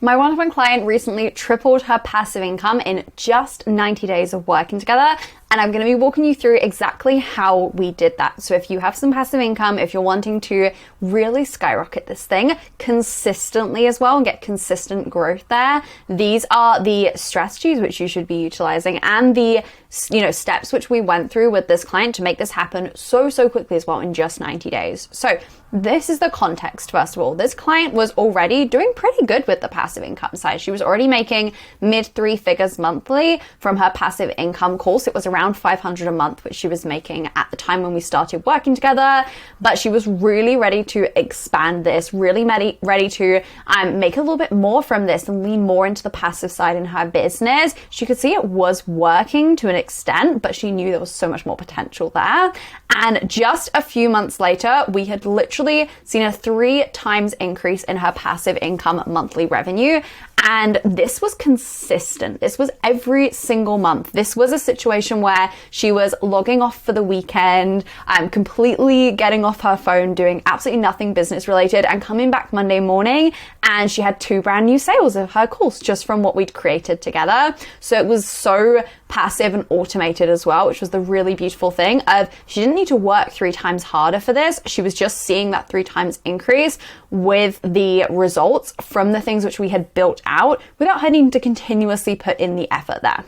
My one-on-one client recently tripled her passive income in just 90 days of working together, and I'm going to be walking you through exactly how we did that. So if you have some passive income, if you're wanting to really skyrocket this thing consistently as well and get consistent growth there, these are the strategies which you should be utilizing and the steps which we went through with this client to make this happen so quickly as well in just 90 days. So this is the context, first of all. This client was already doing pretty good with the passive income side. She was already making mid 3 figures monthly from her passive income course. It was around $500 a month, which she was making at the time when we started working together. But she was really ready to expand this, really ready to make a little bit more from this and lean more into the passive side in her business. She could see it was working to an extent, but she knew there was so much more potential there. And just a few months later, we had literally seen a 3 times increase in her passive income monthly revenue. And this was consistent. This was every single month. This was a situation where she was logging off for the weekend, completely getting off her phone, doing absolutely nothing business related, and coming back Monday morning, and she had 2 brand new sales of her course just from what we'd created together. So it was so passive and automated as well, which was the really beautiful thing of she didn't need to work 3 times harder for this. She was just seeing that 3 times increase with the results from the things which we had built out without her needing to continuously put in the effort there.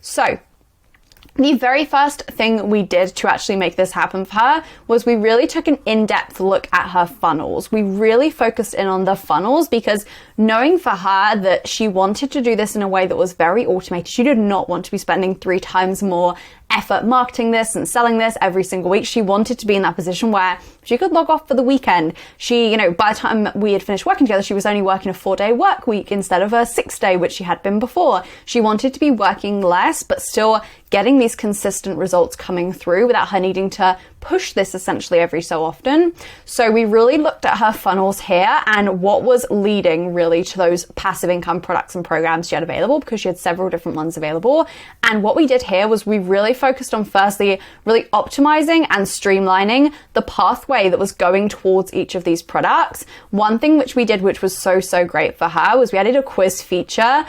So the very first thing we did to actually make this happen for her was we really took an in-depth look at her funnels. We really focused in on the funnels because knowing for her that she wanted to do this in a way that was very automated, she did not want to be spending 3 times more effort marketing this and selling this every single week. She wanted to be in that position where she could log off for the weekend. She, by the time we had finished working together, she was only working a 4-day work week instead of a 6-day, which she had been before. She wanted to be working less, but still getting these consistent results coming through without her needing to push this essentially every so often. So we really looked at her funnels here and what was leading really to those passive income products and programs she had available, because she had several different ones available. And what we did here was we really focused on firstly really optimizing and streamlining the pathway that was going towards each of these products. One thing which we did, which was so great for her, was we added a quiz feature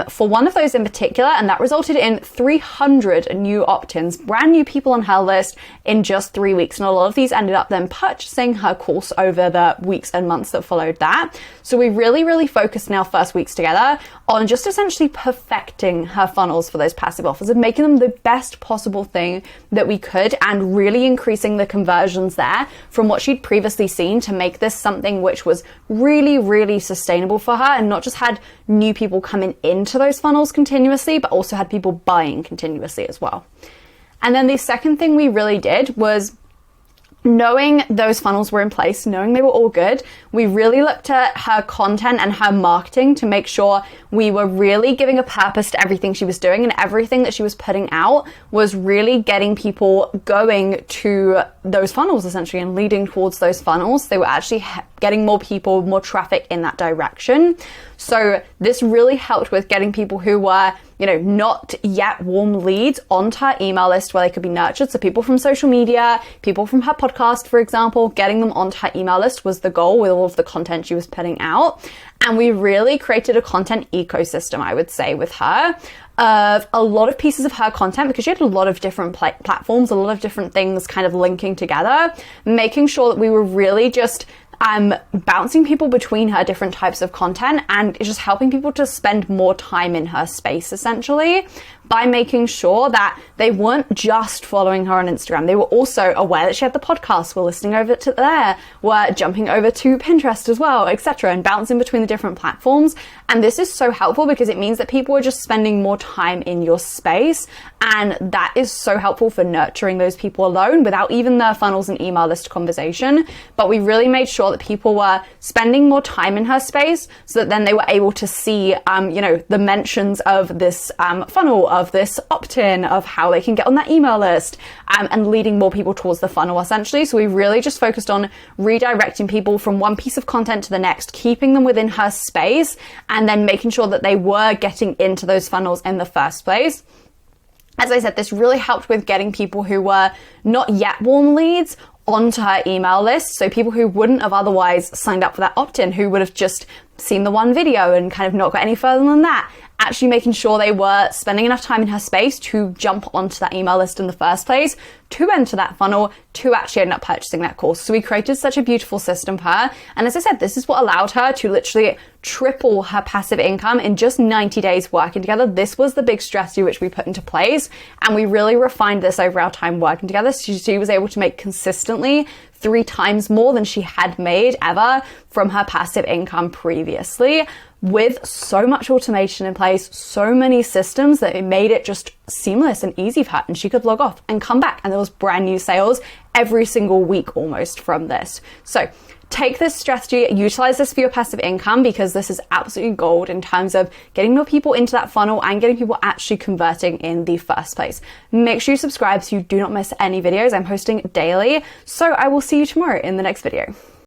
for one of those in particular, and that resulted in 300 new opt-ins, brand new people on her list in just 3 weeks. And a lot of these ended up then purchasing her course over the weeks and months that followed that. So we really focused in our first weeks together on just essentially perfecting her funnels for those passive offers and making them the best possible thing that we could, and really increasing the conversions there from what she'd previously seen to make this something which was really sustainable for her and not just had new people coming into those funnels continuously, but also had people buying continuously as well. And then the second thing we really did was, knowing those funnels were in place, knowing they were all good, we really looked at her content and her marketing to make sure we were really giving a purpose to everything she was doing, and everything that she was putting out was really getting people going to those funnels essentially and leading towards those funnels. They were actually getting more people, more traffic in that direction. So this really helped with getting people who were, not yet warm leads onto her email list where they could be nurtured. So people from social media, people from her podcast, for example, getting them onto her email list was the goal with all of the content she was putting out. And we really created a content ecosystem, I would say, with her, of a lot of pieces of her content, because she had a lot of different platforms, a lot of different things kind of linking together, making sure that we were really just bouncing people between her different types of content and just helping people to spend more time in her space essentially, by making sure that they weren't just following her on Instagram. They were also aware that she had the podcast, were listening over to there, were jumping over to Pinterest as well, etc., and bouncing between the different platforms. And this is so helpful because it means that people are just spending more time in your space, and that is so helpful for nurturing those people alone without even the funnels and email list conversation. But we really made sure that people were spending more time in her space so that then they were able to see, the mentions of this funnel, of this opt-in, of how they can get on that email list, and leading more people towards the funnel essentially. So we really just focused on redirecting people from one piece of content to the next, keeping them within her space, and then making sure that they were getting into those funnels in the first place. As I said, this really helped with getting people who were not yet warm leads onto her email list. So people who wouldn't have otherwise signed up for that opt-in, who would have just seen the one video and kind of not got any further than that. Actually making sure they were spending enough time in her space to jump onto that email list in the first place, to enter that funnel, to actually end up purchasing that course. So we created such a beautiful system for her. And as I said, this is what allowed her to literally triple her passive income in just 90 days working together. This was the big strategy which we put into place. And we really refined this over our time working together. So she was able to make consistently 3 times more than she had made ever from her passive income previously, with so much automation in place, so many systems that it made it just seamless and easy for her. And she could log off and come back, and there was brand new sales every single week almost from this. So take this strategy, utilize this for your passive income, because this is absolutely gold in terms of getting more people into that funnel and getting people actually converting in the first place. Make sure you subscribe so you do not miss any videos. I'm posting daily. So I will see you tomorrow in the next video.